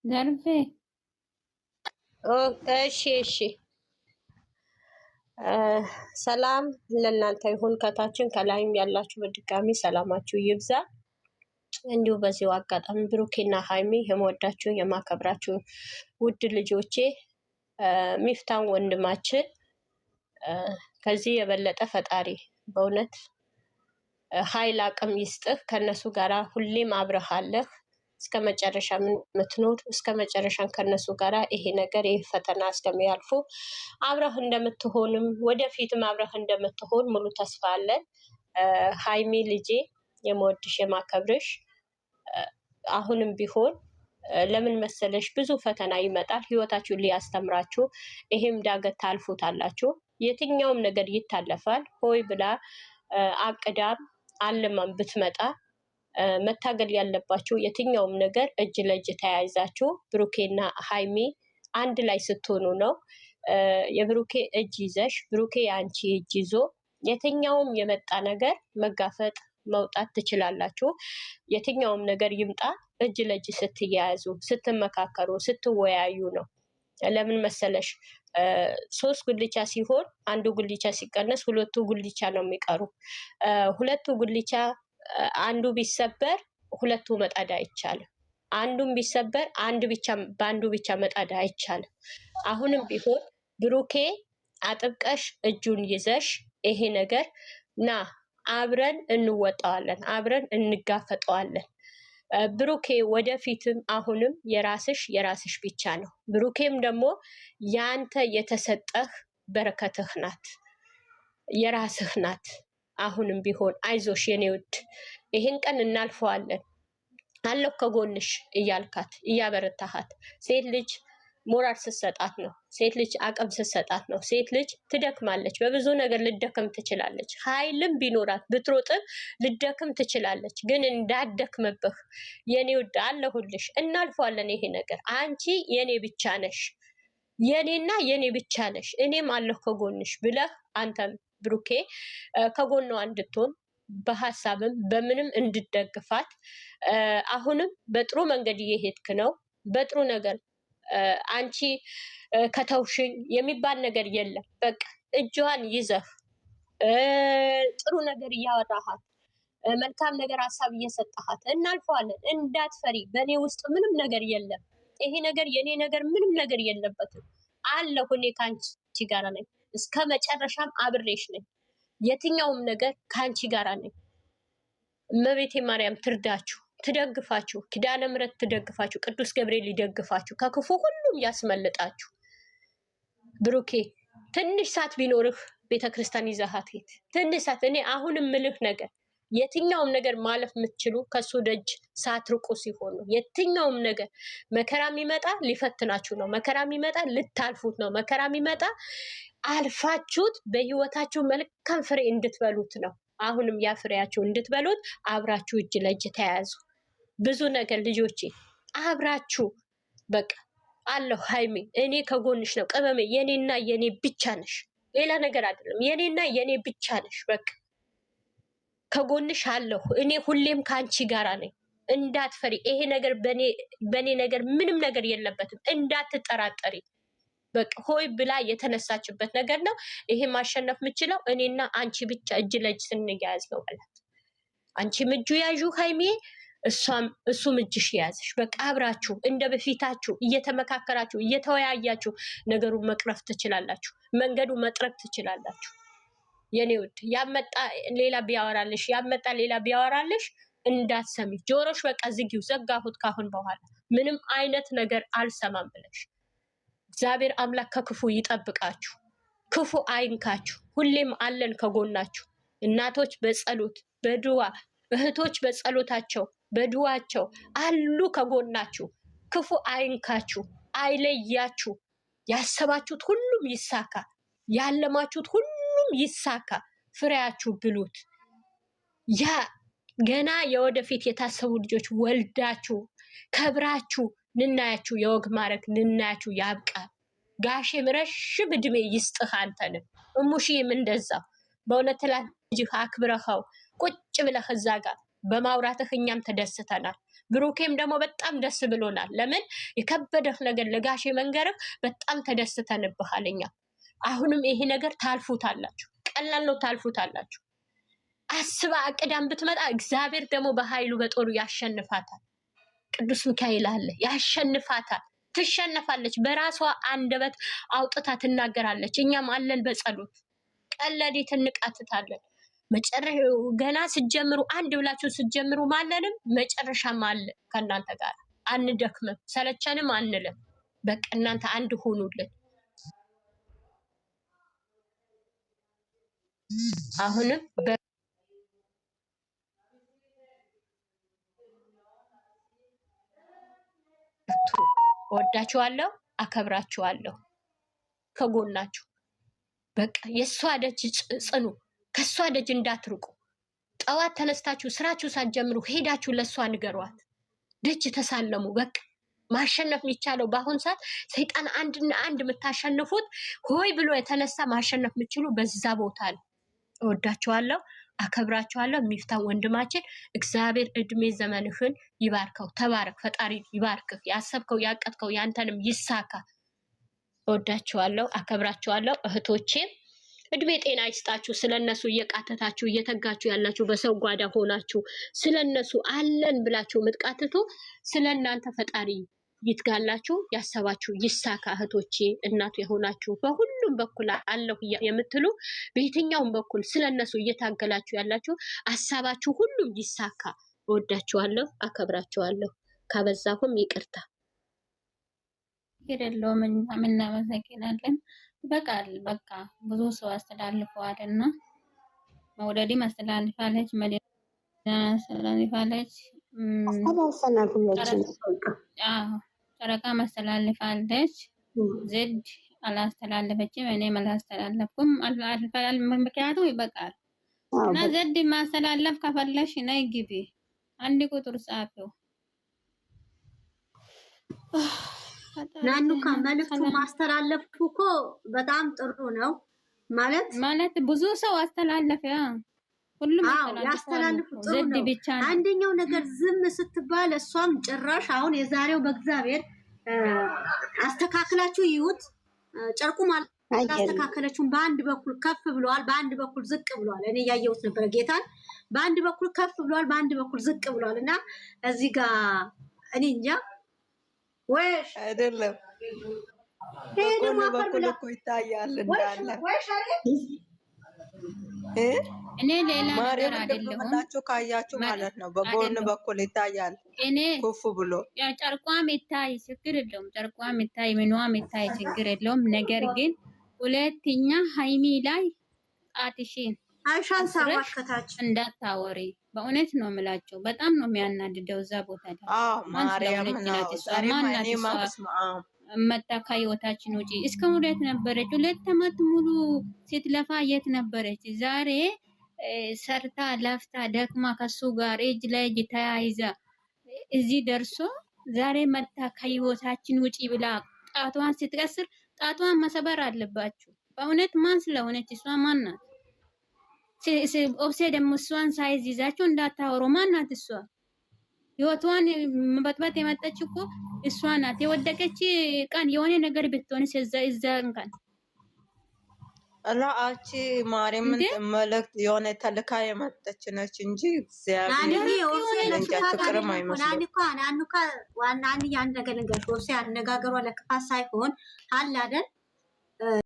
ዘርፌ እሺ ሰላም ለእናንተ ይሁን። ከታችን ከላይም ያላችሁ በድጋሚ ሰላማችሁ ይብዛ። እንዲሁ በዚሁ አጋጣሚ ብሩኬና ሀይሚ የምወዳችሁ የማከብራችሁ ውድ ልጆቼ ሚፍታን ወንድማችን ከዚህ የበለጠ ፈጣሪ በእውነት ኃይል አቅም ይስጥህ። ከነሱ ጋራ ሁሌም አብረሃለህ እስከ መጨረሻ የምትኖር እስከ መጨረሻን ከነሱ ጋራ ይሄ ነገር ይህ ፈተና እስከሚያልፉ አብረህ እንደምትሆንም ወደፊትም አብረህ እንደምትሆን ሙሉ ተስፋ አለን። ሀይሚ ልጄ የምወድሽ የማከብርሽ አሁንም ቢሆን ለምን መሰለሽ ብዙ ፈተና ይመጣል ህይወታችሁን ሊያስተምራችሁ። ይሄም ዳገት ታልፉታላችሁ። የትኛውም ነገር ይታለፋል። ሆይ ብላ አቅዳም አልማም ብትመጣ መታገል ያለባችሁ የትኛውም ነገር እጅ ለእጅ ተያይዛችሁ ብሩኬና ሀይሚ አንድ ላይ ስትሆኑ ነው። የብሩኬ እጅ ይዘሽ ብሩኬ የአንቺ እጅ ይዞ የትኛውም የመጣ ነገር መጋፈጥ መውጣት ትችላላችሁ። የትኛውም ነገር ይምጣ እጅ ለእጅ ስትያያዙ፣ ስትመካከሩ፣ ስትወያዩ ነው። ለምን መሰለሽ 3 ጉልቻ ሲሆን አንዱ ጉልቻ ሲቀነስ 2ቱ ጉልቻ ነው የሚቀሩ። 2ቱ ጉልቻ አንዱ ቢሰበር 2ቱ መጣድ አይቻልም። አንዱም ቢሰበር በአንዱ ብቻ መጣድ አይቻልም። አሁንም ቢሆን ብሩኬ አጥብቀሽ እጁን ይዘሽ ይሄ ነገር ና አብረን እንወጣዋለን፣ አብረን እንጋፈጠዋለን። ብሩኬ ወደፊትም አሁንም የራስሽ ብቻ ነው። ብሩኬም ደግሞ ያንተ የተሰጠህ በረከትህ ናት፣ የራስህ ናት። አሁንም ቢሆን አይዞሽ የኔ ውድ፣ ይሄን ቀን እናልፈዋለን አለሁ ከጎንሽ እያልካት እያበረታሃት። ሴት ልጅ ሞራል ስትሰጣት ነው። ሴት ልጅ አቅም ስትሰጣት ነው። ሴት ልጅ ትደክማለች፣ በብዙ ነገር ልደክም ትችላለች። ኃይልም ቢኖራት ብትሮጥም ልደክም ትችላለች። ግን እንዳደክምብህ የኔ ውድ አለሁልሽ፣ እናልፈዋለን ይሄ ነገር። አንቺ የኔ ብቻ ነሽ፣ የኔና የኔ ብቻ ነሽ፣ እኔም አለሁ ከጎንሽ ብለህ አንተም ብሩኬ ከጎኗ እንድትሆን በሀሳብም በምንም እንድደግፋት። አሁንም በጥሩ መንገድ እየሄድክ ነው። በጥሩ ነገር አንቺ ከተውሽኝ የሚባል ነገር የለም። በቃ እጇን ይዘህ ጥሩ ነገር እያወራሃት፣ መልካም ነገር ሀሳብ እየሰጠሃት እናልፈዋለን። እንዳትፈሪ፣ በእኔ ውስጥ ምንም ነገር የለም። ይሄ ነገር የኔ ነገር ምንም ነገር የለበትም። አለሁ እኔ ከአንቺ ጋር ነኝ፣ እስከ መጨረሻም አብሬሽ ነኝ። የትኛውም ነገር ከአንቺ ጋር ነኝ። እመቤቴ ማርያም ትርዳችሁ፣ ትደግፋችሁ፣ ኪዳነ ምሕረት ትደግፋችሁ፣ ቅዱስ ገብርኤል ሊደግፋችሁ፣ ከክፉ ሁሉም ያስመልጣችሁ። ብሩኬ ትንሽ ሰዓት ቢኖርህ ቤተክርስቲያን ይዘሃት ሂድ። ትንሽ ሰዓት። እኔ አሁንም ምልህ ነገር የትኛውም ነገር ማለፍ የምትችሉ ከሱ ደጅ ሳትርቁ ሲሆን ነው። የትኛውም ነገር መከራ የሚመጣ ሊፈትናችሁ ነው። መከራ የሚመጣ ልታልፉት ነው። መከራ የሚመጣ አልፋችሁት በህይወታችሁ መልካም ፍሬ እንድትበሉት ነው። አሁንም ያ ፍሬያችሁ እንድትበሉት አብራችሁ እጅ ለእጅ ተያያዙ። ብዙ ነገር ልጆቼ አብራችሁ በቃ አለሁ። ሀይሚ እኔ ከጎንሽ ነው። ቅመሜ የኔና የኔ ብቻ ነሽ፣ ሌላ ነገር አይደለም። የኔና የኔ ብቻ ነሽ። በቃ ከጎንሽ አለሁ። እኔ ሁሌም ከአንቺ ጋራ ነኝ። እንዳትፈሪ። ይሄ ነገር በኔ ነገር ምንም ነገር የለበትም። እንዳትጠራጠሪ። በቃ ሆይ ብላ የተነሳችበት ነገር ነው። ይሄ ማሸነፍ የምችለው እኔና አንቺ ብቻ እጅ ለእጅ ስንያያዝ ነው በላት። አንቺም እጁ ያዡ ሀይሜ፣ እሱም እጅሽ ያዝሽ። በቃ አብራችሁ እንደ በፊታችሁ እየተመካከራችሁ እየተወያያችሁ ነገሩን መቅረፍ ትችላላችሁ። መንገዱ መጥረግ ትችላላችሁ። የኔ ውድ ያመጣ ሌላ ቢያወራልሽ ያመጣ ሌላ ቢያወራልሽ እንዳትሰሚ። ጆሮሽ በቃ ዝጊው። ዘጋሁት። ካሁን በኋላ ምንም አይነት ነገር አልሰማም ብለሽ እግዚአብሔር አምላክ ከክፉ ይጠብቃችሁ፣ ክፉ አይንካችሁ። ሁሌም አለን ከጎናችሁ። እናቶች በጸሎት በድዋ፣ እህቶች በጸሎታቸው በድዋቸው አሉ ከጎናችሁ። ክፉ አይንካችሁ፣ አይለያችሁ። ያሰባችሁት ሁሉም ይሳካ፣ ያለማችሁት ሁሉም ይሳካ። ፍሬያችሁ ብሉት። ያ ገና የወደፊት የታሰቡ ልጆች ወልዳችሁ ከብራችሁ ልናያችሁ፣ የወግ ማድረግ ልናያችሁ ያብቃል። ጋሼም ረዥም እድሜ ይስጥህ። አንተንም እሙሽዬም እንደዛው በእውነት ልጅህ አክብረኸው ቁጭ ብለህ እዛ ጋር በማውራትህ እኛም ተደስተናል። ብሩኬም ደግሞ በጣም ደስ ብሎናል። ለምን የከበደህ ነገር ለጋሼ መንገርህ በጣም ተደስተንብሃል እኛ። አሁንም ይሄ ነገር ታልፉታላችሁ፣ ቀላል ነው፣ ታልፉታላችሁ። አስባ አቅዳም ብትመጣ እግዚአብሔር ደግሞ በኃይሉ በጦሩ ያሸንፋታል። ቅዱስ ሚካኤል አለ ያሸንፋታል። ትሸነፋለች። በራሷ አንደበት አውጥታ ትናገራለች። እኛም አለን በጸሎት ቀለዲት እንቃትታለን። ገና ስጀምሩ አንድ ብላችሁ ስጀምሩ ማለንም መጨረሻም አለ ከእናንተ ጋር አንደክምም፣ ሰለቸንም አንልም። በቃ እናንተ አንድ ሆኑልን። አሁንም ወዳችኋለሁ፣ አከብራችኋለሁ፣ ከጎናችሁ በቃ የሷ ደጅ ጽኑ፣ ከሷ ደጅ እንዳትርቁ። ጠዋት ተነስታችሁ ስራችሁ ሳትጀምሩ ሄዳችሁ ለሷ ንገሯት፣ ደጅ ተሳለሙ። በቃ ማሸነፍ የሚቻለው በአሁን ሰዓት ሰይጣን አንድና አንድ የምታሸንፉት ሆይ ብሎ የተነሳ ማሸነፍ የምችሉ በዛ ቦታ ነው። እወዳችኋለሁ፣ አከብራችኋለሁ። ሚፍታህ ወንድማችን እግዚአብሔር እድሜ ዘመንህን ይባርከው። ተባረክ፣ ፈጣሪ ይባርክህ። ያሰብከው ያቀድከው ያንተንም ይሳካ። እወዳችኋለሁ፣ አከብራችኋለሁ። እህቶቼ እድሜ ጤና ይስጣችሁ። ስለነሱ እየቃተታችሁ እየተጋችሁ ያላችሁ በሰው ጓዳ ሆናችሁ ስለነሱ አለን ብላችሁ የምትቃትቱ ስለናንተ ፈጣሪ ይትጋላችሁ። ያሰባችሁ ይሳካ። እህቶቼ እናቱ የሆናችሁ በሁሉም በኩል አለሁ የምትሉ በየትኛውም በኩል ስለነሱ እየታገላችሁ ያላችሁ ሀሳባችሁ ሁሉም ይሳካ። እወዳችኋለሁ፣ አከብራችኋለሁ። ካበዛሁም ይቅርታ። ይደለም እናመሰግናለን። በቃል በቃ ብዙ ሰው አስተላልፈዋል እና መውደድ አስተላልፋለች፣ መዲና አስተላልፋለች፣ ጨረቃ ማስተላልፋለች። ዘድ አላስተላለፈችም፣ እኔም አላስተላለፍኩም። ምክንያቱም ይበቃል እና ዘድ ማስተላለፍ ከፈለሽ ነይ ግቢ፣ አንድ ቁጥር ጻፊው ናኑካ መልዕክቱ ማስተላለፉ እኮ በጣም ጥሩ ነው። ማለት ብዙ ሰው አስተላለፈ። ሁሉም ያስተላልፉ ጥሩ ነው። አንደኛው ነገር ዝም ስትባል እሷም ጭራሽ አሁን የዛሬው በእግዚአብሔር አስተካክላችሁ ይዩት። ጨርቁ ማለት አስተካከለችውን በአንድ በኩል ከፍ ብሏል፣ በአንድ በኩል ዝቅ ብሏል። እኔ ያየሁት ነበር ጌታን። በአንድ በኩል ከፍ ብሏል፣ በአንድ በኩል ዝቅ ብሏል እና እዚህ ጋር እኔ እንጃ ወይሽ አይደለም በጎን በኩል እኮ ይታያል እንዳለ እኔ ሌላ ነገር አይደለም። ማርያም ካያችሁ ማለት ነው በጎን በኩል ይታያል። እኔ ኩፍ ብሎ ያ ጨርቋም ይታይ ችግር የለውም። ጨርቋም ይታይ ምንዋም ይታይ ችግር የለውም። ነገር ግን ሁለተኛ ሃይሚ ላይ ጣትሽን አይሻን ሳባከታች እንዳታወሪ። በእውነት ነው የምላቸው። በጣም ነው የሚያናድደው እዛ ቦታ ላይ። ማርያም መጣ ከህይወታችን ውጪ እስከ ሙሉት ነበረች። 2 ዓመት ሙሉ ስትለፋ የት ነበረች? ዛሬ ሰርታ ለፍታ ደክማ ከሱ ጋር እጅ ለእጅ ተያይዛ እዚህ ደርሶ ዛሬ መጣ ከህይወታችን ውጪ ብላ ጣቷን ስትቀስር ጣቷን መሰበር አለባችሁ። በእውነት ማን ስለሆነች እሷ ማን ናት? ኦብሴ ደግሞ እሷን ሳይዝ ይዛችሁ እንዳታወሩ። ማን ናት እሷ? ህይወቷን መበጥበጥ የመጣች እኮ እሷ ናት። የወደቀች ቀን የሆነ ነገር ብትሆንስ እዛን ቀን ራአቺ ማርያም መልእክት የሆነ ተልካ የመጣች ነች እንጂ እግዚአብሔር ፍቅርም አይመስልም። ናኑካ ዋና አንድ ነገር ነገር ኦብሴ አነጋገሯ ለክፋት ሳይሆን አለ አይደል